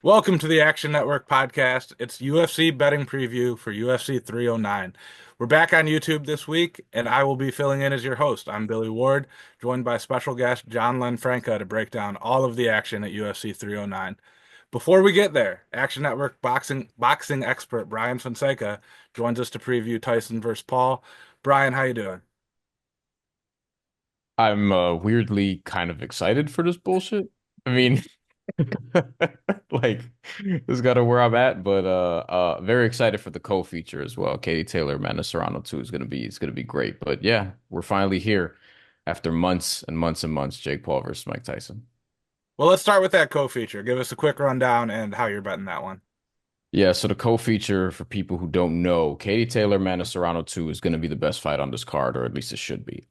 Welcome to the Action Network podcast. It's UFC betting preview for UFC 309. We're back on YouTube this week, and I will be filling in as your host. I'm Billy Ward, joined by special guest John Lenfranca to break down all of the action at UFC 309. Before we get there, Action Network boxing expert Brian Fonseca joins us to preview Tyson versus Paul. Brian, how you doing? I'm weirdly kind of excited for this bullshit. I mean, like this is kind of where I'm at, but very excited for the co-feature as well. Katie Taylor, Amanda Serrano too is gonna be great. But yeah, we're finally here after months and months and months. Jake Paul versus Mike Tyson. Well, let's start with that co-feature. Give us a quick rundown and how you're betting that one. Yeah, so the co-feature for people who don't know, Katie Taylor, Amanda Serrano 2 is going to be the best fight on this card, or at least it should be.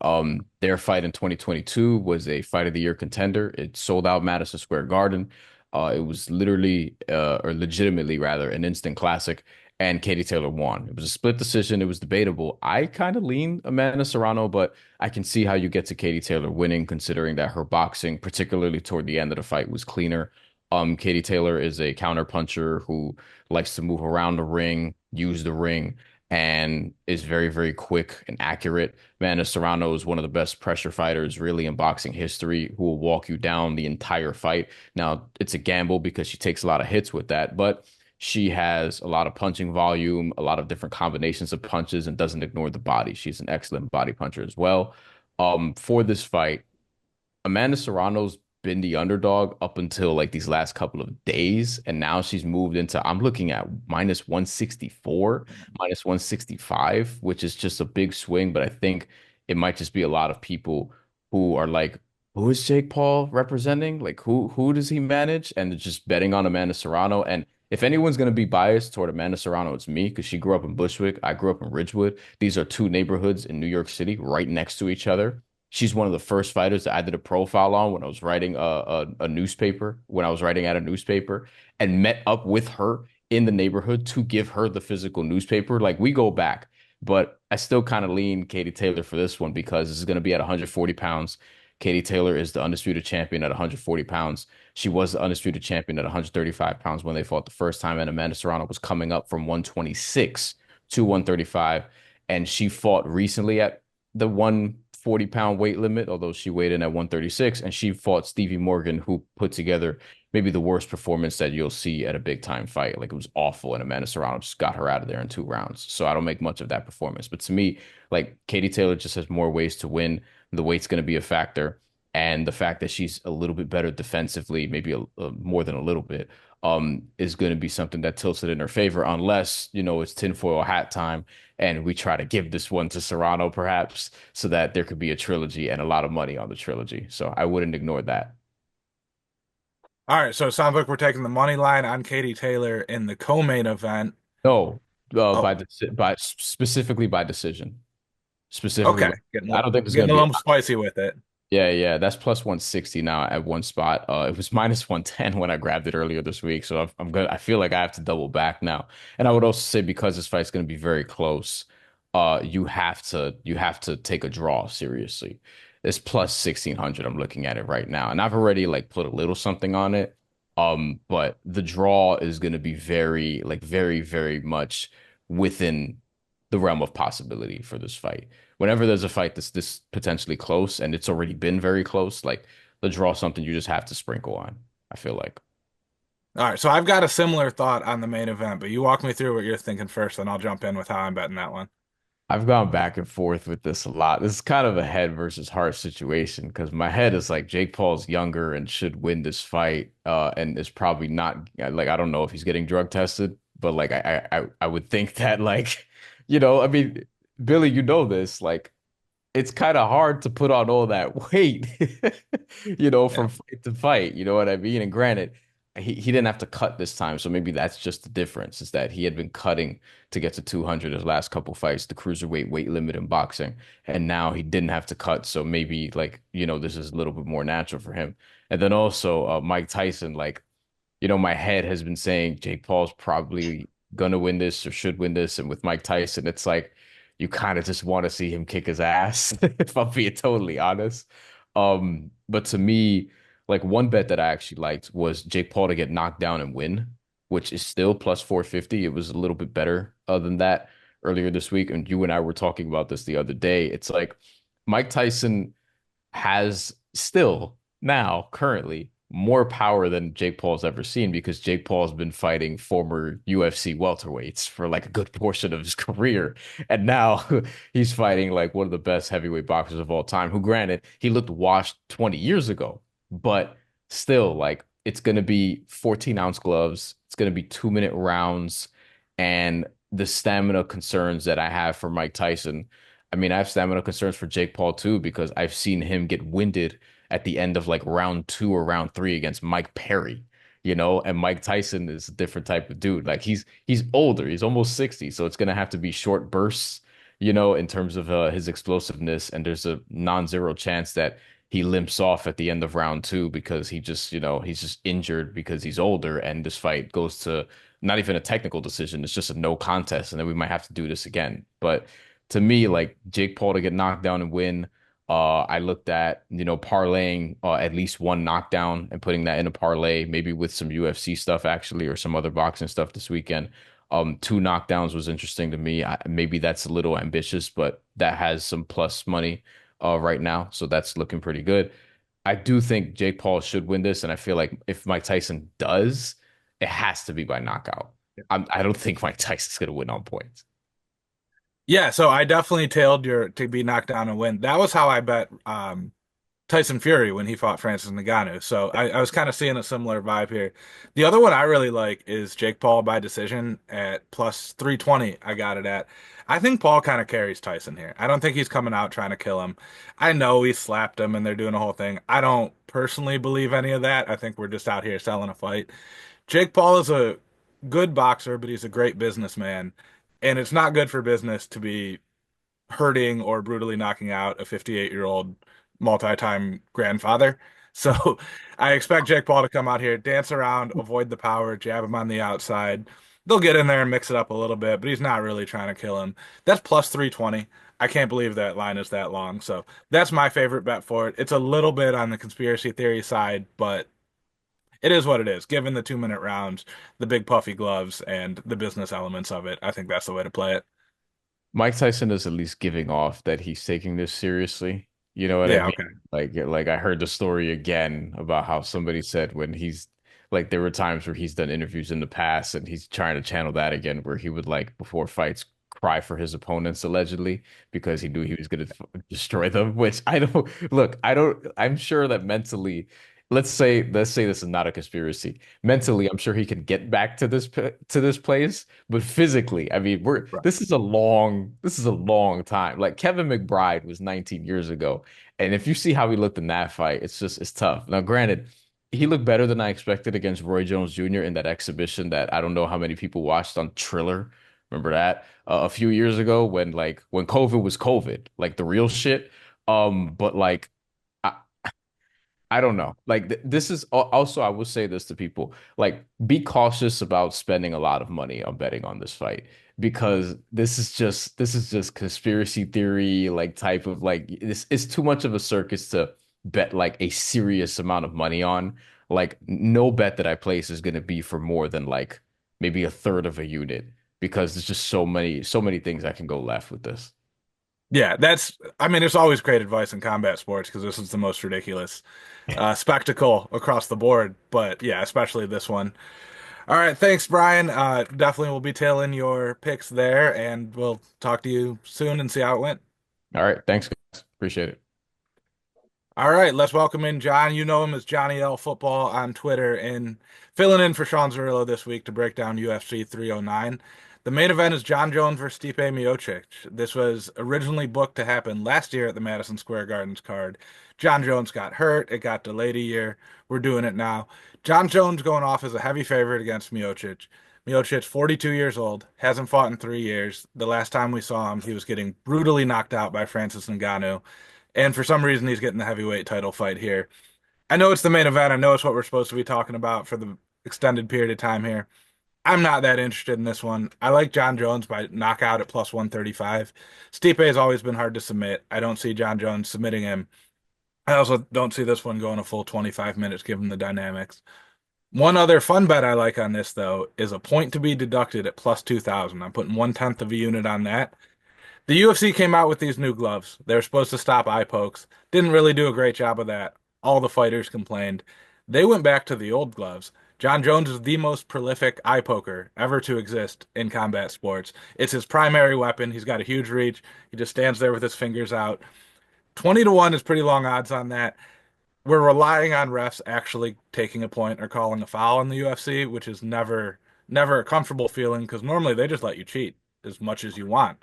Their fight in 2022 was a fight of the year contender. It sold out Madison Square Garden. It was literally, or legitimately rather, an instant classic, and Katie Taylor won. It was a split decision. It was debatable. I kind of lean Amanda Serrano, but I can see how you get to Katie Taylor winning, considering that her boxing, particularly toward the end of the fight, was cleaner. Katie Taylor is a counter puncher who likes to move around the ring, use the ring, and is very, very quick and accurate. Amanda Serrano is one of the best pressure fighters really in boxing history who will walk you down the entire fight. Now, it's a gamble because she takes a lot of hits with that, but she has a lot of punching volume, a lot of different combinations of punches, and doesn't ignore the body. She's an excellent body puncher as well. For this fight, Amanda Serrano's been the underdog up until like these last couple of days, and now she's moved into I'm looking at minus 164, minus 165, which is just a big swing, but I think it might just be a lot of people who are like, who is Jake Paul representing? Like who does he manage? And they're just betting on Amanda Serrano. And if anyone's going to be biased toward Amanda Serrano, it's me because she grew up in Bushwick. I grew up in Ridgewood. These are two neighborhoods in New York City right next to each other. She's one of the first fighters that I did a profile on when I was writing a newspaper, when I was writing at a newspaper, and met up with her in the neighborhood to give her the physical newspaper. Like we go back, but I still kind of lean Katie Taylor for this one because this is going to be at 140 pounds. Katie Taylor is the undisputed champion at 140 pounds. She was the undisputed champion at 135 pounds when they fought the first time, and Amanda Serrano was coming up from 126 to 135, and she fought recently at the 140-pound weight limit, although she weighed in at 136, and she fought Stevie Morgan, who put together maybe the worst performance that you'll see at a big time fight. Like it was awful, and Amanda Serrano just got her out of there in 2 rounds. So I don't make much of that performance. But to me, like Katie Taylor just has more ways to win. The weight's going to be a factor. And the fact that she's a little bit better defensively, maybe more than a little bit, is going to be something that tilts it in her favor, unless, it's tinfoil hat time and we try to give this one to Serrano, perhaps, so that there could be a trilogy and a lot of money on the trilogy. So I wouldn't ignore that. All right, so it sounds like we're taking the money line on Katie Taylor in the co-main event. No, Oh, by specifically by decision. Specifically, okay. I don't think there's going Getting to a be. little spicy with it. Yeah, yeah, that's plus 160 now at one spot. It was minus 110 when I grabbed it earlier this week, so I'm good. I feel like I have to double back now. And I would also say because this fight's going to be very close, you have to take a draw seriously. It's plus 1600. I'm looking at it right now, and I've already like put a little something on it. But the draw is going to be very, like very, very much within the realm of possibility for this fight. Whenever there's a fight that's this potentially close and it's already been very close, like the draw something you just have to sprinkle on, I feel like. All right, so I've got a similar thought on the main event, but you walk me through what you're thinking first, and I'll jump in with how I'm betting that one. I've gone back and forth with this a lot. This is kind of a head versus heart situation because my head is like Jake Paul's younger and should win this fight, and is probably not like I don't know if he's getting drug tested, but like I would think that like, I mean, Billy, you know this, like it's kind of hard to put on all that weight, Yeah. from fight to fight. You know what I mean? And granted, he didn't have to cut this time, so maybe that's just the difference, is that he had been cutting to get to 200 his last couple fights, the cruiserweight weight limit in boxing, and now he didn't have to cut, so maybe like, this is a little bit more natural for him. And then also Mike Tyson, like, my head has been saying Jake Paul's probably gonna win this or should win this. And with Mike Tyson, it's like you kind of just want to see him kick his ass, if I'm being totally honest. But to me, Like one bet that I actually liked was Jake Paul to get knocked down and win, which is still plus 450. It was a little bit better than that earlier this week. And you and I were talking about this the other day. It's like Mike Tyson has still now currently more power than Jake Paul's ever seen because Jake Paul's been fighting former UFC welterweights for like a good portion of his career. And now he's fighting like one of the best heavyweight boxers of all time, who granted he looked washed 20 years ago, but still like it's going to be 14-ounce gloves. It's going to be 2-minute rounds. And the stamina concerns that I have for Mike Tyson, I mean, I have stamina concerns for Jake Paul too, because I've seen him get winded at the end of like round two or round three against Mike Perry, and Mike Tyson is a different type of dude. Like he's older, he's almost 60, so it's gonna have to be short bursts, in terms of his explosiveness, and there's a non-zero chance that he limps off at the end of round two because he's just injured because he's older, and this fight goes to not even a technical decision, it's just a no contest, and then we might have to do this again. But to me, like Jake Paul to get knocked down and win, I looked at, parlaying at least one knockdown and putting that in a parlay, maybe with some UFC stuff actually, or some other boxing stuff this weekend. Two knockdowns was interesting to me. Maybe that's a little ambitious, but that has some plus money right now, so that's looking pretty good. I do think Jake Paul should win this, and I feel like if Mike Tyson does, it has to be by knockout. I don't think Mike Tyson's gonna win on points. Yeah, so I definitely tailed your to be knocked down and win. That was how I bet Tyson Fury when he fought Francis Ngannou. So I was kind of seeing a similar vibe here. The other one I really like is Jake Paul by decision at plus 320. I got it at. I think Paul kind of carries Tyson here. I don't think he's coming out trying to kill him. I know he slapped him and they're doing a whole thing. I don't personally believe any of that. I think we're just out here selling a fight. Jake Paul is a good boxer, but he's a great businessman. And it's not good for business to be hurting or brutally knocking out a 58-year-old multi-time grandfather. So I expect Jake Paul to come out here, dance around, avoid the power, jab him on the outside. They'll get in there and mix it up a little bit, but he's not really trying to kill him. That's plus 320. I can't believe that line is that long. So that's my favorite bet for it. It's a little bit on the conspiracy theory side, but it is what it is. Given the 2-minute rounds, the big puffy gloves, and the business elements of it, I think that's the way to play it. Mike Tyson is at least giving off that he's taking this seriously. You know what I Yeah, okay. mean? Like I heard the story again about how somebody said when he's like there were times where he's done interviews in the past and he's trying to channel that again, where he would like before fights cry for his opponents allegedly because he knew he was going to destroy them, which I don't look, I'm sure that mentally, let's say this is not a conspiracy. Mentally, I'm sure he can get back to this place, but physically, I mean, we're Right. this is a long time. Like Kevin McBride was 19 years ago, and if you see how he looked in that fight, it's tough. Now, granted, he looked better than I expected against Roy Jones Jr. in that exhibition that I don't know how many people watched on Triller. Remember that a few years ago when COVID was COVID, like the real shit. But like. I don't know. Like this is also, I will say this to people, like be cautious about spending a lot of money on betting on this fight because this is just conspiracy theory like type of like this is too much of a circus to bet like a serious amount of money on. Like no bet that I place is going to be for more than like maybe a third of a unit because there's just so many things that can go left with this. Yeah, I mean, it's always great advice in combat sports because this is the most ridiculous spectacle across the board. But yeah, especially this one. All right, thanks, Brian. Definitely will be tailing your picks there, and we'll talk to you soon and see how it went. All right, thanks guys. Appreciate it. All right, let's welcome in John. You know him as Johnny L Football on Twitter, and filling in for Sean Zerillo this week to break down UFC 309. The main event is John Jones versus Stipe Miocic. This was originally booked to happen last year at the Madison Square Gardens card. John Jones got hurt. It got delayed a year. We're doing it now. John Jones going off as a heavy favorite against Miocic. Miocic, 42 years old, hasn't fought in 3 years. The last time we saw him, he was getting brutally knocked out by Francis Ngannou. And for some reason, he's getting the heavyweight title fight here. I know it's the main event. I know it's what we're supposed to be talking about for the extended period of time here. I'm not that interested in this one. I like John Jones by knockout at plus 135. Stipe has always been hard to submit. I don't see John Jones submitting him. I also don't see this one going a full 25 minutes given the dynamics. One other fun bet I like on this, though, is a point to be deducted at plus 2,000. I'm putting 1/10 of a unit on that. The UFC came out with these new gloves. They were supposed to stop eye pokes. Didn't really do a great job of that. All the fighters complained. They went back to the old gloves. John Jones is the most prolific eye poker ever to exist in combat sports. It's his primary weapon. He's got a huge reach. He just stands there with his fingers out. 20 to 1 is pretty long odds on that. We're relying on refs actually taking a point or calling a foul in the UFC, which is never a comfortable feeling because normally they just let you cheat as much as you want.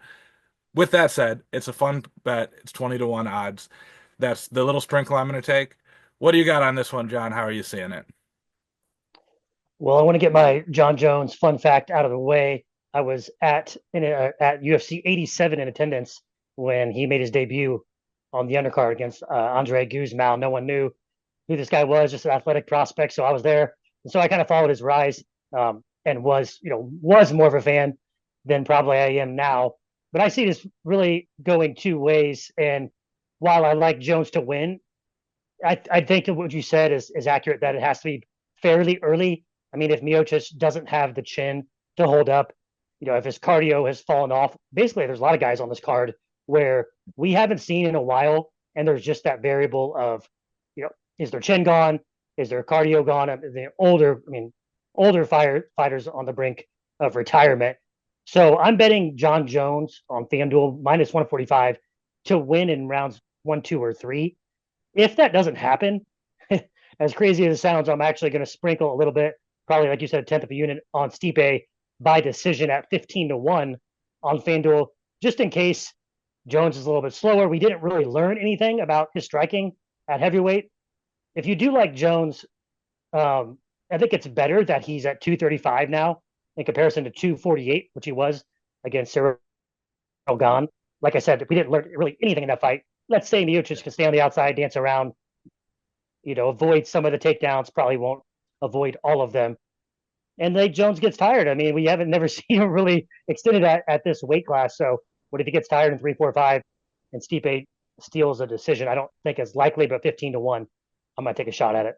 With that said, it's a fun bet. It's 20 to 1 odds. That's the little sprinkle I'm going to take. What do you got on this one, John? How are you seeing it? Well, I want to get my John Jones fun fact out of the way. I was at UFC 87 in attendance when he made his debut on the undercard against Andre Guzmão. No one knew who this guy was, just an athletic prospect. So I was there, and so I kind of followed his rise, and was more of a fan than probably I am now. But I see this really going two ways. And while I like Jones to win, I think what you said is accurate, that it has to be fairly early. I mean, if Miocic doesn't have the chin to hold up, if his cardio has fallen off, basically there's a lot of guys on this card where we haven't seen in a while, and there's just that variable of, is their chin gone? Is their cardio gone? Older fighters on the brink of retirement. So I'm betting John Jones on FanDuel minus 145 to win in rounds one, two, or three. If that doesn't happen, as crazy as it sounds, I'm actually going to sprinkle a little bit, probably like you said, a tenth of a unit on Stipe by decision at 15 to 1 on FanDuel, just in case Jones is a little bit slower. We didn't really learn anything about his striking at heavyweight. If you do like Jones, I think it's better that he's at 235 now in comparison to 248, which he was against Cyril Gane. Like I said, we didn't learn really anything in that fight. Let's say Miocic can stay on the outside, dance around, avoid some of the takedowns, probably won't avoid all of them. And then Jones gets tired. I mean, we haven't never seen him really extended at this weight class. So what if he gets tired in 3, 4, 5 and Stipe steals a decision? I don't think it's likely, but 15 to 1, I'm going to take a shot at it.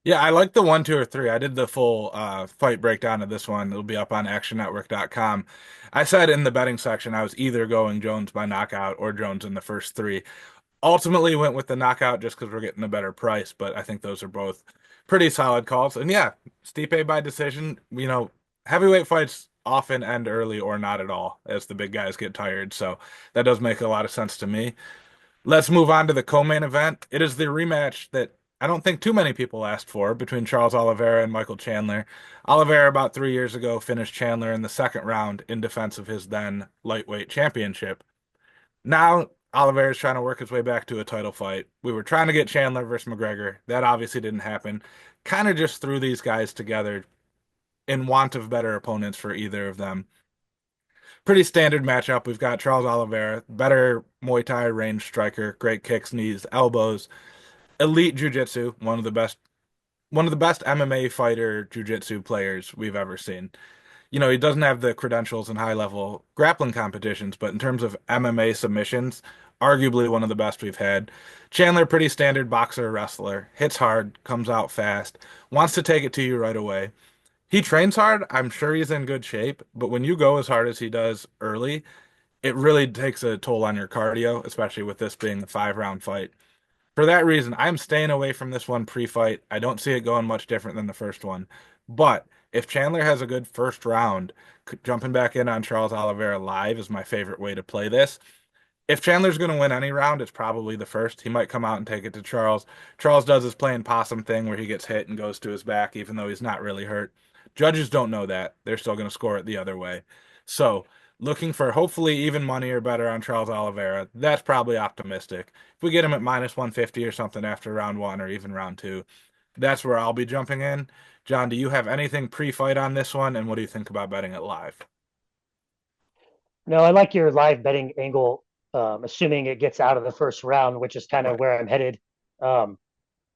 Yeah, I like the one, two, or three. I did the full fight breakdown of this one. It'll be up on actionnetwork.com. I said in the betting section I was either going Jones by knockout or Jones in the first three. Ultimately went with the knockout just because we're getting a better price, but I think those are both pretty solid calls. And yeah, Stipe by decision, heavyweight fights often end early or not at all as the big guys get tired. So that does make a lot of sense to me. Let's move on to the co-main event. It is the rematch that I don't think too many people asked for between Charles Oliveira and Michael Chandler. Oliveira, about 3 years ago, finished Chandler in the second round in defense of his then lightweight championship. Now, Oliveira's trying to work his way back to a title fight. We were trying to get Chandler versus McGregor. That obviously didn't happen. Kind of just threw these guys together in want of better opponents for either of them. Pretty standard matchup. We've got Charles Oliveira, better Muay Thai range striker, great kicks, knees, elbows, elite jiu-jitsu, one of the best MMA fighter jiu-jitsu players we've ever seen. He doesn't have the credentials in high-level grappling competitions, but in terms of MMA submissions, arguably one of the best we've had. Chandler, pretty standard boxer, wrestler, hits hard, comes out fast, wants to take it to you right away. He trains hard. I'm sure he's in good shape, but when you go as hard as he does early, it really takes a toll on your cardio, especially with this being a 5-round fight. For that reason, I'm staying away from this one pre-fight. I don't see it going much different than the first one. But if Chandler has a good first round, jumping back in on Charles Oliveira live is my favorite way to play this. If Chandler's going to win any round, it's probably the first. He might come out and take it to Charles. Charles does his playing possum thing where he gets hit and goes to his back, even though he's not really hurt. Judges don't know that. They're still going to score it the other way. So, looking for hopefully even money or better on Charles Oliveira, that's probably optimistic. If we get him at minus 150 or something after round one or even round two, that's where I'll be jumping in. John, do you have anything pre-fight on this one? And what do you think about betting it live? No, I like your live betting angle, assuming it gets out of the first round, which is kind of Right. where I'm headed. Um,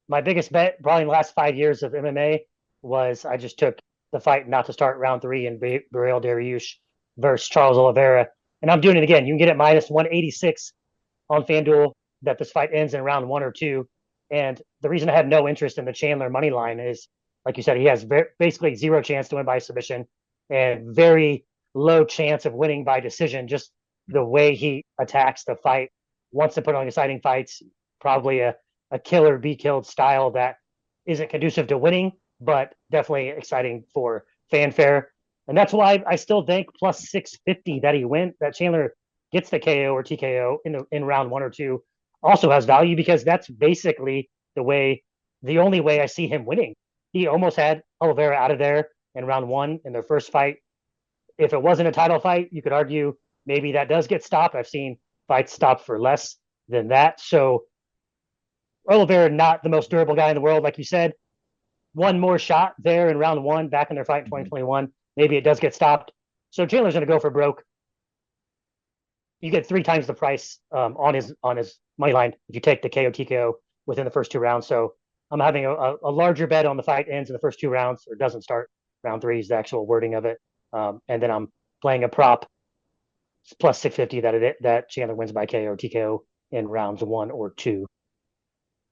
my biggest bet, probably in the last 5 years of MMA, was I just took the fight not to start round three in Beryl Dariush versus Charles Oliveira. And I'm doing it again. You can get it minus 186 on FanDuel. that this fight ends in round 1 or 2. And the reason I have no interest in the Chandler money line is, like you said, he has basically zero chance to win by submission and very low chance of winning by decision. Just the way he attacks the fight, wants to put on exciting fights, probably a kill or be killed style that isn't conducive to winning, but definitely exciting for fanfare. And that's why I still think plus 650 that he went, that Chandler gets the KO or TKO in round 1 or 2 also has value, because that's basically the only way I see him winning. He almost had Oliveira out of there in round 1 in their first fight. If it wasn't a title fight, you could argue maybe that does get stopped. I've seen fights stopped for less than that. So Oliveira, not the most durable guy in the world, like you said. One more shot there in round 1, back in their fight in 2021. Maybe it does get stopped. So Chandler's going to go for broke. You get 3 times the price on his money line if you take the KO TKO within the first 2 rounds. So I'm having a larger bet on the fight ends in the first 2 rounds or doesn't start. Round 3 is the actual wording of it, and then I'm playing a prop plus 650 that Chandler wins by KO or TKO in rounds 1 or 2.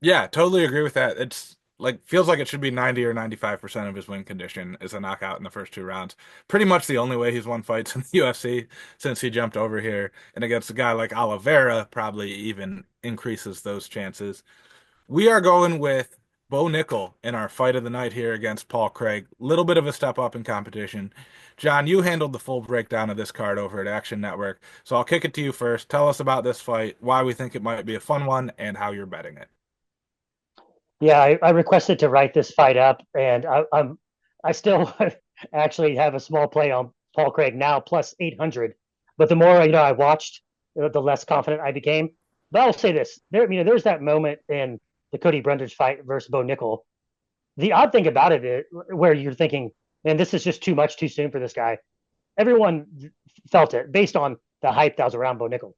Yeah, totally agree with that. It's like feels like it should be 90 or 95% of his win condition is a knockout in the first 2 rounds. Pretty much the only way he's won fights in the UFC since he jumped over here. And against a guy like Oliveira, probably even increases those chances. We are going with Bo Nickel in our fight of the night here against Paul Craig. Little bit of a step up in competition. John, you handled the full breakdown of this card over at Action Network. So I'll kick it to you first. Tell us about this fight, why we think it might be a fun one, and how you're betting it. Yeah, I requested to write this fight up, and I still actually have a small play on Paul Craig now plus 800. But the more I watched, the less confident I became. But I'll say this: there's that moment in the Cody Brundage fight versus Bo Nickel. The odd thing about it is where you're thinking, man, this is just too much too soon for this guy. Everyone felt it based on the hype that was around Bo Nickel.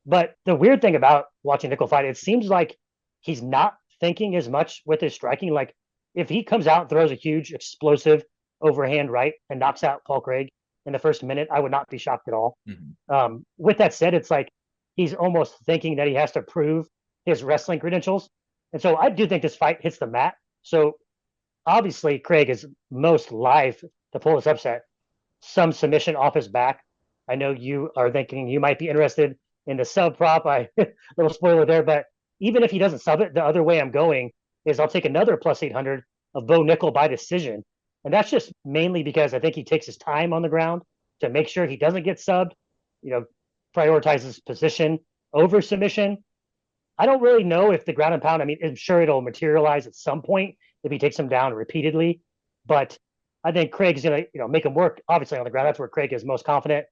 But the weird thing about watching Nickel fight, it seems like he's not thinking as much with his striking. Like if he comes out and throws a huge explosive overhand right and knocks out Paul Craig in the first minute, I would not be shocked at all. Mm-hmm. With that said, it's like he's almost thinking that he has to prove his wrestling credentials. And so I do think this fight hits the mat. So obviously Craig is most live to pull this upset. Some submission off his back. I know you are thinking you might be interested in the sub prop. Little spoiler there, but even if he doesn't sub it, the other way I'm going is I'll take another plus 800 of Bo Nickel by decision. And that's just mainly because I think he takes his time on the ground to make sure he doesn't get subbed, prioritizes position over submission. I don't really know if the ground and pound, I mean, I'm sure it'll materialize at some point if he takes him down repeatedly. But I think Craig's going to, make him work, obviously, on the ground. That's where Craig is most confident.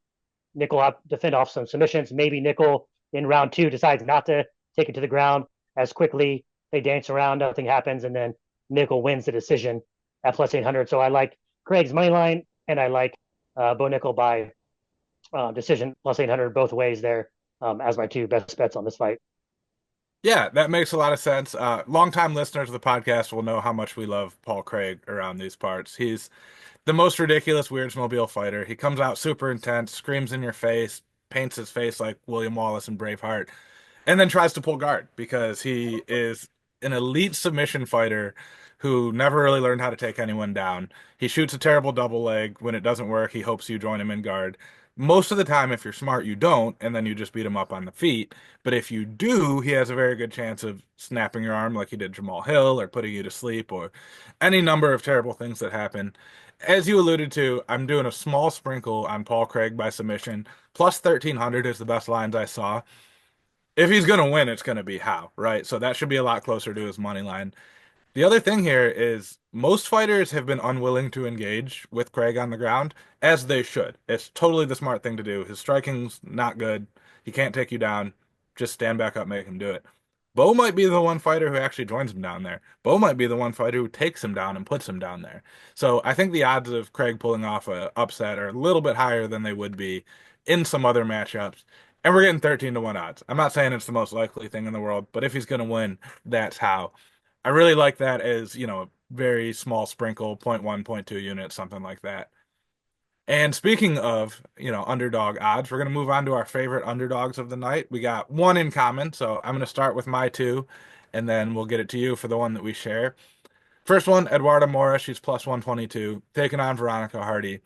Nickel will defend off some submissions. Maybe Nickel in round 2 decides not to take it to the ground as quickly. They dance around, nothing happens, and then Nickel wins the decision at plus 800. So I like Craig's money line, and I like Bo Nickel by decision plus 800 both ways there as my 2 best bets on this fight. Yeah, that makes a lot of sense. Longtime listeners of the podcast will know how much we love Paul Craig around these parts. He's the most ridiculous Weird Mobile fighter. He comes out super intense, screams in your face, paints his face like William Wallace in Braveheart, and then tries to pull guard because he is an elite submission fighter who never really learned how to take anyone down. He shoots a terrible double leg. When it doesn't work, he hopes you join him in guard. Most of the time, if you're smart, you don't, and then you just beat him up on the feet. But if you do, he has a very good chance of snapping your arm like he did Jamal Hill or putting you to sleep or any number of terrible things that happen. As you alluded to, I'm doing a small sprinkle on Paul Craig by submission. Plus 1300 is the best lines I saw. If he's going to win, it's going to be how, right? So that should be a lot closer to his money line. The other thing here is most fighters have been unwilling to engage with Craig on the ground, as they should. It's totally the smart thing to do. His striking's not good. He can't take you down. Just stand back up, make him do it. Bo might be the one fighter who actually joins him down there. Bo might be the one fighter who takes him down and puts him down there. So I think the odds of Craig pulling off a upset are a little bit higher than they would be in some other matchups. And we're getting 13 to 1 odds. I'm not saying it's the most likely thing in the world, but if he's going to win, that's how. I really like that as, a very small sprinkle, point 0.1, point 0.2 units, something like that. And speaking of, underdog odds, we're going to move on to our favorite underdogs of the night. We got one in common, so I'm going to start with my two, and then we'll get it to you for the one that we share. First one, Eduarda Mora. She's plus 122, taking on Veronica Hardy.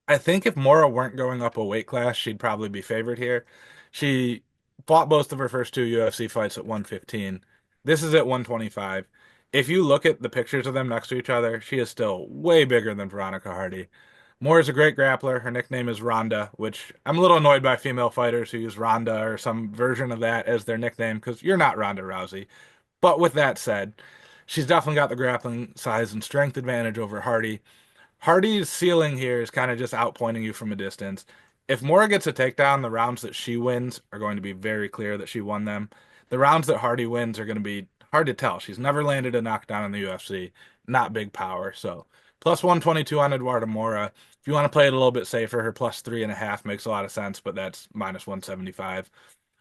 I think if Mora weren't going up a weight class, she'd probably be favored here. She fought both of her first two UFC fights at 115. This is at 125. If you look at the pictures of them next to each other, she is still way bigger than Veronica Hardy. Moore is a great grappler. Her nickname is Ronda, which I'm a little annoyed by female fighters who use Ronda or some version of that as their nickname because you're not Ronda Rousey. But with that said, she's definitely got the grappling size and strength advantage over Hardy. Hardy's ceiling here is kind of just outpointing you from a distance. If Mora gets a takedown, the rounds that she wins are going to be very clear that she won them. The rounds that Hardy wins are going to be hard to tell. She's never landed a knockdown in the UFC, not big power. So plus 122 on Eduardo Mora. If you want to play it a little bit safer, her plus 3.5 makes a lot of sense, but that's minus 175.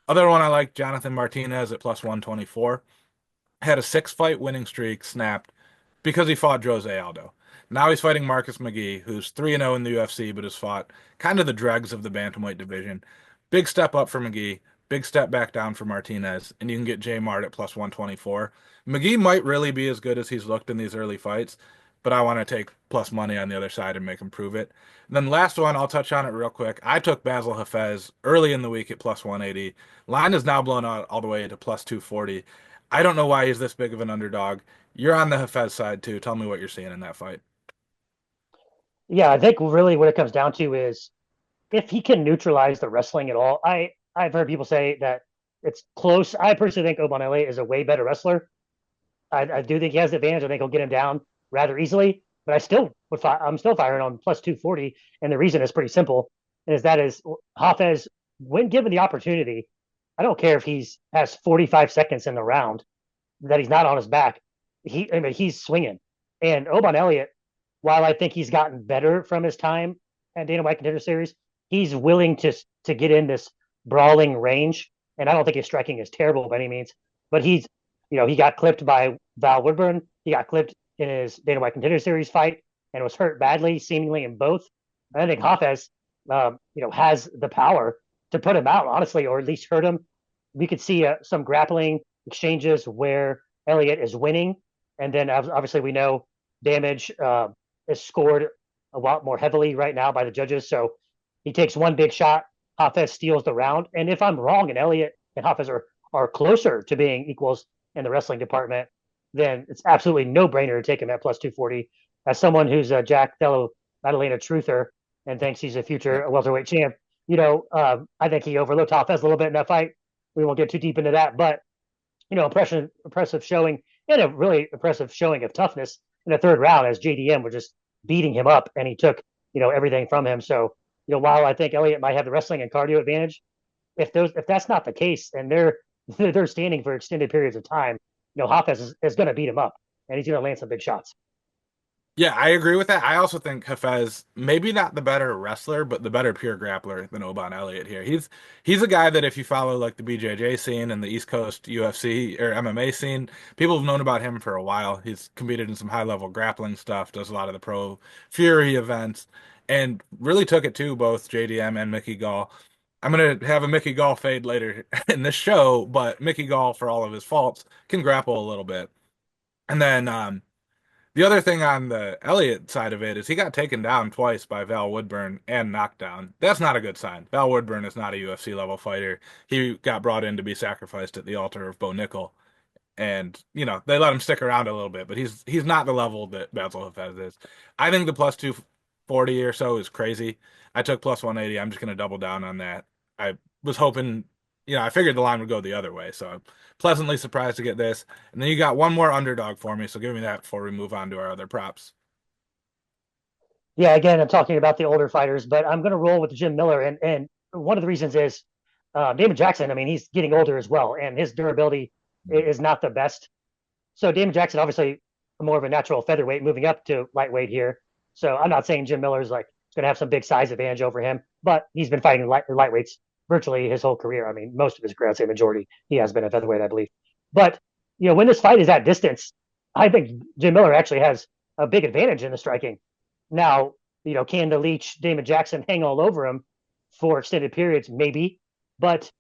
Other one I like, Jonathan Martinez at plus 124. Had a six-fight winning streak snapped because he fought Jose Aldo. Now he's fighting Marcus McGee, who's 3-0 in the UFC, but has fought kind of the dregs of the bantamweight division. Big step up for McGee, big step back down for Martinez, and you can get J Mart at plus 124. McGee might really be as good as he's looked in these early fights, but I want to take plus money on the other side and make him prove it. And then last one, I'll touch on it real quick. I took Basil Hafez early in the week at plus 180. Line is now blown out all the way to plus 240. I don't know why he's this big of an underdog. You're on the Hafez side too. Tell me what you're seeing in that fight. Yeah, I think really what it comes down to is if he can neutralize the wrestling at all. I've heard people say that it's close. I personally think Oban Elliott is a way better wrestler. I do think he has the advantage. I think he'll get him down rather easily. But I'm still firing on plus 240, and the reason is pretty simple: is Hafez, when given the opportunity, I don't care if he's has 45 seconds in the round that he's not on his back. He's swinging, and Oban Elliott, while I think he's gotten better from his time at Dana White Contender Series, he's willing to get in this brawling range. And I don't think his striking is terrible by any means, but he got clipped by Val Woodburn. He got clipped in his Dana White Contender Series fight and was hurt badly, seemingly in both. And I think Hafez, has the power to put him out, honestly, or at least hurt him. We could see some grappling exchanges where Elliott is winning, and then obviously we know damage is scored a lot more heavily right now by the judges. So he takes one big shot, Hafez steals the round. And if I'm wrong and Elliott and Hafez are closer to being equals in the wrestling department, then it's absolutely no brainer to take him at plus 240. As someone who's a Jack Dello Madalena truther and thinks he's a future welterweight champ, I think he overlooked Hafez a little bit in that fight. We won't get too deep into that, but impressive showing and a really impressive showing of toughness in the third round as JDM were just beating him up and he took, everything from him. So, while I think Elliott might have the wrestling and cardio advantage, if that's not the case and they're standing for extended periods of time, Hafez is going to beat him up and he's going to land some big shots. Yeah, I agree with that. I also think Hafez maybe not the better wrestler, but the better pure grappler than Oban Elliott here. He's a guy that if you follow like the BJJ scene and the East Coast UFC or MMA scene, people have known about him for a while. He's competed in some high level grappling stuff, does a lot of the Pro Fury events, and really took it to both JDM and Mickey Gall. I'm gonna have a Mickey Gall fade later in this show, but Mickey Gall, for all of his faults, can grapple a little bit. And then the other thing on the Elliott side of it is he got taken down twice by Val Woodburn and knocked down. That's not a good sign. Val Woodburn is not a UFC level fighter. He got brought in to be sacrificed at the altar of Bo Nickel. And, they let him stick around a little bit, but he's not the level that Basil Hafez is. I think the plus 240 or so is crazy. I took plus 180. I'm just going to double down on that. I was hoping, I figured the line would go the other way. So I'm pleasantly surprised to get this. And then you got one more underdog for me. So give me that before we move on to our other props. Yeah, again, I'm talking about the older fighters, but I'm going to roll with Jim Miller. And one of the reasons is Damon Jackson. I mean, he's getting older as well, and his durability is not the best. So Damon Jackson, obviously, more of a natural featherweight, moving up to lightweight here. So I'm not saying Jim Miller's going to have some big size advantage over him, but he's been fighting lightweights virtually his whole career. I mean, most of his career, I'd say majority, he has been a featherweight, I believe. But when this fight is at distance, I think Jim Miller actually has a big advantage in the striking. Now, Can the Leech, Damon Jackson hang all over him for extended periods? Maybe, but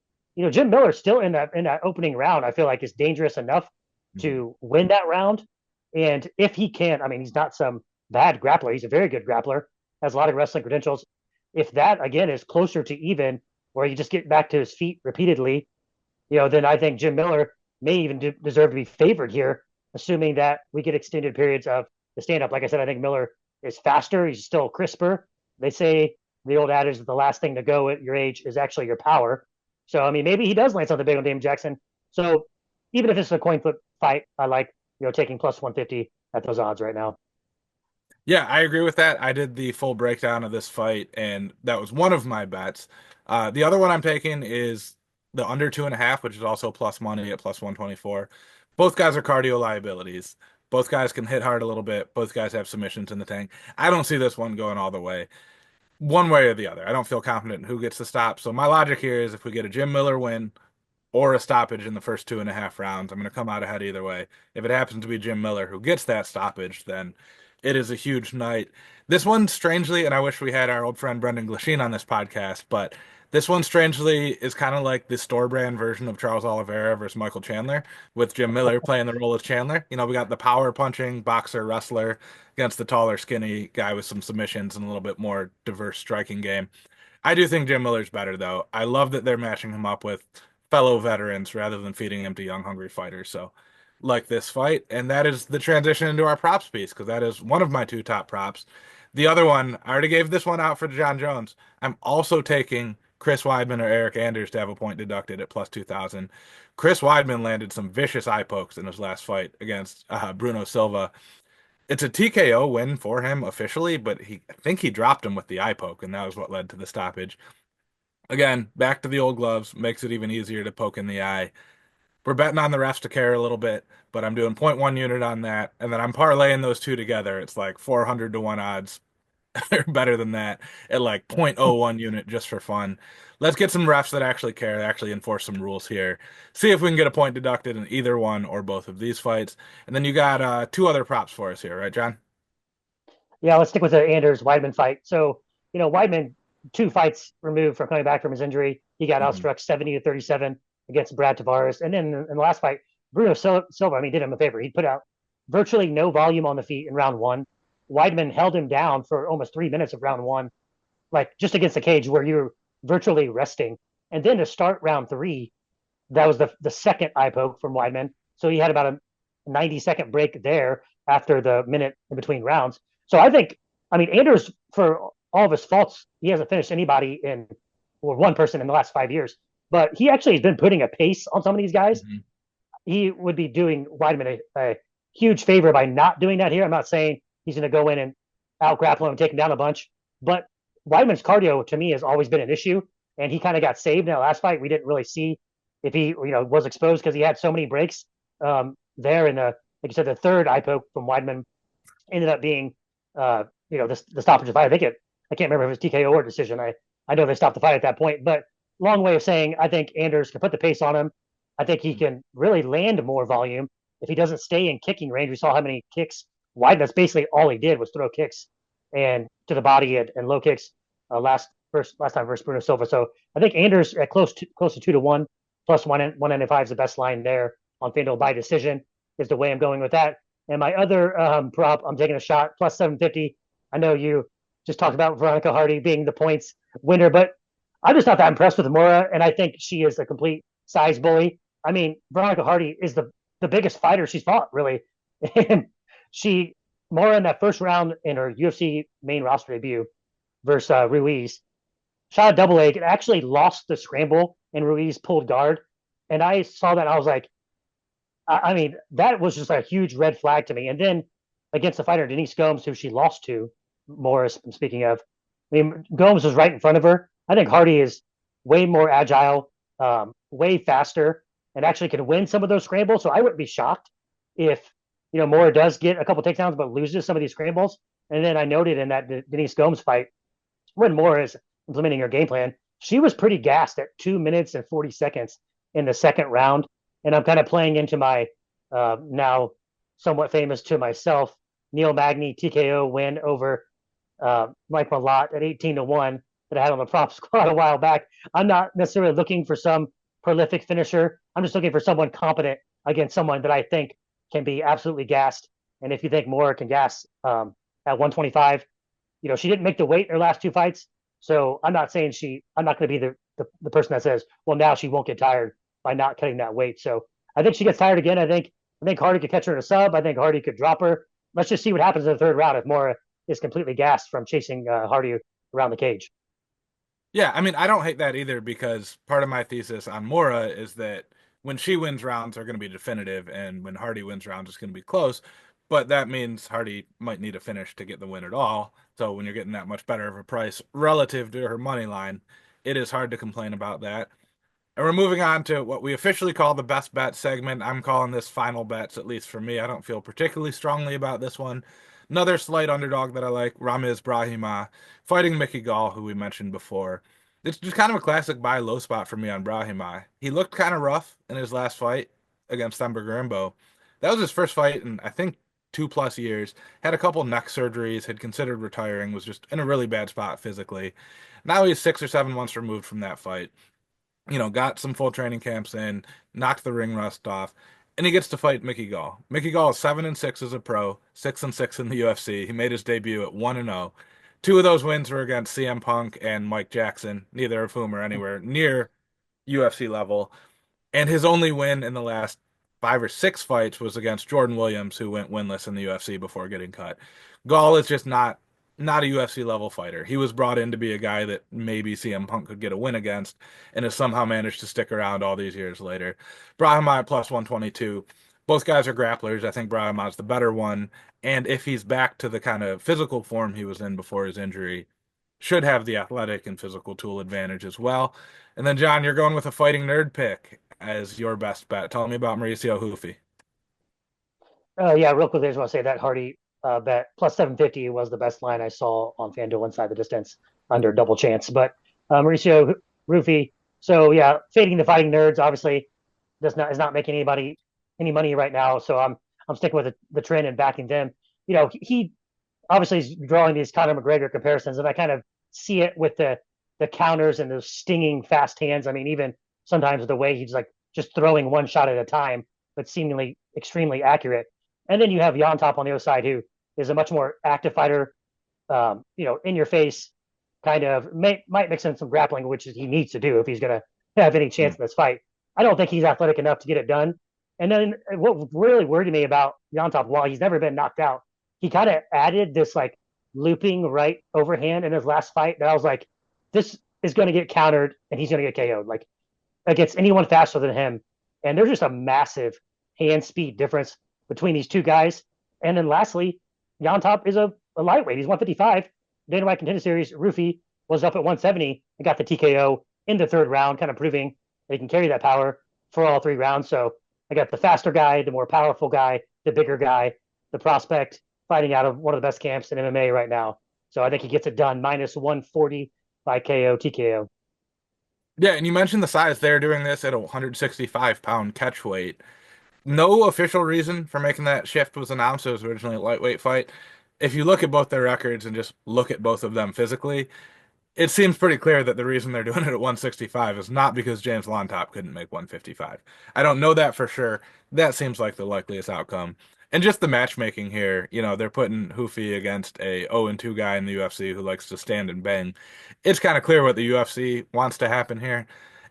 Jim Miller still in that opening round, I feel like is dangerous enough Mhm. to win that round. And if he can, I mean, he's not some bad grappler. He's a very good grappler, has a lot of wrestling credentials. If that again is closer to even, where you just get back to his feet repeatedly, then I think Jim Miller may even deserve to be favored here, assuming that we get extended periods of the stand up. Like I said, I think Miller is faster. He's still crisper. They say the old adage that the last thing to go at your age is actually your power. So, I mean, maybe he does land something big on Damon Jackson. So, even if it's a coin flip fight, I like, taking plus 150 at those odds right now. Yeah, I agree with that. I did the full breakdown of this fight, and that was one of my bets. The other one I'm taking is the under 2.5, which is also plus money at plus 124. Both guys are cardio liabilities. Both guys can hit hard a little bit. Both guys have submissions in the tank. I don't see this one going all the way, one way or the other. I don't feel confident in who gets the stop. So my logic here is if we get a Jim Miller win, or a stoppage in the first 2.5 rounds. I'm going to come out ahead either way. If it happens to be Jim Miller who gets that stoppage, then it is a huge night. This one, strangely, and I wish we had our old friend Brendan Glasheen on this podcast, but this one, strangely, is kind of like the store brand version of Charles Oliveira versus Michael Chandler, with Jim Miller playing the role of Chandler. We got the power punching boxer wrestler against the taller, skinny guy with some submissions and a little bit more diverse striking game. I do think Jim Miller's better, though. I love that they're matching him up with fellow veterans rather than feeding him to young, hungry fighters. So, like this fight, and that is the transition into our props piece because that is one of my two top props. The other one, I already gave this one out for John Jones. I'm also taking Chris Weidman or Eric Anders to have a point deducted at plus 2,000. Chris Weidman landed some vicious eye pokes in his last fight against Bruno Silva. It's a TKO win for him officially, but I think he dropped him with the eye poke, and that was what led to the stoppage. Again, back to the old gloves, makes it even easier to poke in the eye. We're betting on the refs to care a little bit, but I'm doing point 0.1 unit on that, and then I'm parlaying those two together. It's like 400 to 1 odds, or better than that, at like 0.01 unit just for fun. Let's get some refs that actually care, actually enforce some rules here. See if we can get a point deducted in either one or both of these fights. And then you got two other props for us here, right, John? Yeah, let's stick with the Anders Weidman fight. So, Weidman, 2 fights removed from coming back from his injury. He got Mhm. outstruck 70 to 37 against Brad Tavares. And then in the last fight, Bruno Silva, I mean, did him a favor. He put out virtually no volume on the feet in round one. Weidman held him down for almost 3 minutes of round one, like just against the cage where you're virtually resting. And then to start round three, that was the second eye poke from Weidman. So he had about a 90-second break there after the minute in between rounds. So I mean, Anders, for all of his faults, he hasn't finished anybody or one person in the last 5 years. But he actually has been putting a pace on some of these guys. Mhm. He would be doing Weidman a huge favor by not doing that here. I'm not saying he's going to go in and out grapple him and take him down a bunch, but Weidman's cardio to me has always been an issue, and he kind of got saved in that last fight. We didn't really see if he was exposed because he had so many breaks there in the, like you said, the third eye poke from Weidman ended up being the stoppage of the fight. I can't remember if it was TKO or decision. I know they stopped the fight at that point, but long way of saying I think Anders can put the pace on him. I think he can really land more volume if he doesn't stay in kicking range. We saw how many kicks wide. That's basically all he did was throw kicks and to the body and low kicks last time versus Bruno Silva. So I think Anders at close to 2 to 1 plus 195 is the best line there on FanDuel by decision is the way I'm going with that. And my other prop, I'm taking a shot plus 750. I know you just talked about Veronica Hardy being the points winner, but I'm just not that impressed with Mora, and I think she is a complete size bully. I mean, Veronica Hardy is the biggest fighter she's fought, really. And she, Mora in that first round in her UFC main roster debut versus Ruiz, shot a double leg and actually lost the scramble, and Ruiz pulled guard. And I saw that, and I was like, I mean, that was just a huge red flag to me. And then against the fighter, Denise Gomes, who she lost to, Morris, I'm speaking of, I mean, Gomes was right in front of her. I think Hardy is way more agile, way faster, and actually can win some of those scrambles. So I wouldn't be shocked if, Mora does get a couple takedowns, but loses some of these scrambles. And then I noted in that Denise Gomes fight, when Mora is implementing her game plan, she was pretty gassed at 2 minutes and 40 seconds in the second round. And I'm kind of playing into my now somewhat famous to myself Neil Magny TKO win over Mike Malott at 18-1 that I had on the prop squad a while back. I'm not necessarily looking for some prolific finisher. I'm just looking for someone competent against someone that I think can be absolutely gassed. And if you think Mora can gas at 125, she didn't make the weight in her last two fights. So I'm not saying I'm not going to be the person that says, well, now she won't get tired by not cutting that weight. So I think she gets tired again. I think Hardy could catch her in a sub. I think Hardy could drop her. Let's just see what happens in the third round if Mora is completely gassed from chasing Hardy around the cage. Yeah, I mean, I don't hate that either because part of my thesis on Mora is that when she wins rounds, they're going to be definitive, and when Hardy wins rounds, it's going to be close. But that means Hardy might need a finish to get the win at all. So when you're getting that much better of a price relative to her money line, it is hard to complain about that. And we're moving on to what we officially call the best bet segment. I'm calling this final bets, at least for me. I don't feel particularly strongly about this one. Another slight underdog that I like, Ramiz Brahima, fighting Mickey Gall, who we mentioned before. It's just kind of a classic buy low spot for me on Brahima. He looked kind of rough in his last fight against Themba Gorimbo. That was his first fight in, I think, 2+ years. Had a couple neck surgeries, had considered retiring, was just in a really bad spot physically. Now he's 6 or 7 months removed from that fight, got some full training camps in, knocked the ring rust off, and he gets to fight Mickey Gall. Mickey Gall is 7-6 as a pro, 6-6 in the UFC. He made his debut at 1-0. Two of those wins were against CM Punk and Mike Jackson, neither of whom are anywhere near UFC level. And his only win in the last 5 or 6 fights was against Jordan Williams, who went winless in the UFC before getting cut. Gall is just not a UFC level fighter. He was brought in to be a guy that maybe CM Punk could get a win against, and has somehow managed to stick around all these years later. Brahima at plus 122. Both guys are grapplers. I think Brahima's the better one. And if he's back to the kind of physical form he was in before his injury, should have the athletic and physical tool advantage as well. And then, John, you're going with a fighting nerd pick as your best bet. Tell me about Mauricio Hufi. Yeah, real quickly, I just want to say that Hardy bet plus 750 was the best line I saw on FanDuel inside the distance under double chance. But Mauricio Rufy, so yeah, fading the fighting nerds obviously is not making anybody any money right now. So I'm sticking with the trend and backing them. He obviously is drawing these Conor McGregor comparisons, and I kind of see it with the counters and those stinging fast hands. I mean, even sometimes the way he's like just throwing one shot at a time, but seemingly extremely accurate. And then you have Yon Top on the other side, who is a much more active fighter, in your face, kind of might mix in some grappling, which he needs to do if he's going to have any chance in this fight. I don't think he's athletic enough to get it done. And then what really worried me about Yon Top, while he's never been knocked out, he kind of added this like looping right overhand in his last fight that I was like, this is going to get countered and he's going to get KO'd. Like against anyone faster than him. And there's just a massive hand speed difference between these two guys. And then lastly, Yon Top is a lightweight. He's 155. Dana White Contender Series, Rufy was up at 170 and got the TKO in the third round, kind of proving they can carry that power for all 3 rounds. So I got the faster guy, the more powerful guy, the bigger guy, the prospect fighting out of one of the best camps in MMA right now. So I think he gets it done minus 140 by KO, TKO. Yeah, and you mentioned the size. They're doing this at a 165-pound catch weight. No official reason for making that shift was announced. It was originally a lightweight fight. If you look at both their records and just look at both of them physically, it seems pretty clear that the reason they're doing it at 165 is not because James Lontop couldn't make 155. I don't know that for sure. That seems like the likeliest outcome. And just the matchmaking here, they're putting Hoofy against a 0-2 guy in the UFC who likes to stand and bang. It's kind of clear what the UFC wants to happen here.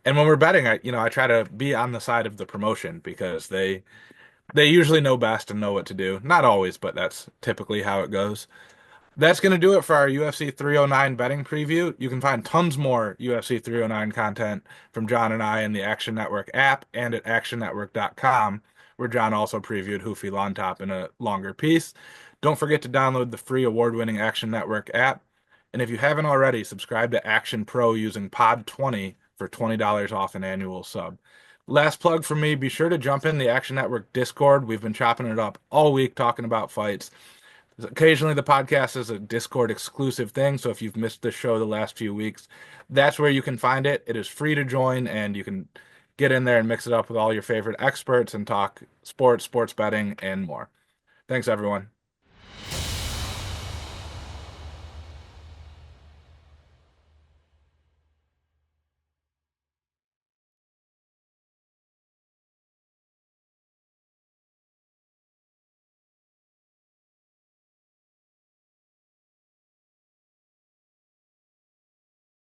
And when we're betting, I try to be on the side of the promotion because they usually know best and know what to do. Not always, but that's typically how it goes. That's going to do it for our UFC 309 betting preview. You can find tons more UFC 309 content from John and I in the Action Network app and at actionnetwork.com, where John also previewed Hoofy Lontop in a longer piece. Don't forget to download the free award-winning Action Network app. And if you haven't already, subscribe to Action Pro using Pod 20 for $20 off an annual sub. Last plug for me, be sure to jump in the Action Network Discord. We've been chopping it up all week talking about fights. Occasionally, the podcast is a Discord exclusive thing. So if you've missed the show the last few weeks, that's where you can find it. It is free to join, and you can get in there and mix it up with all your favorite experts and talk sports, sports betting, and more. Thanks, everyone.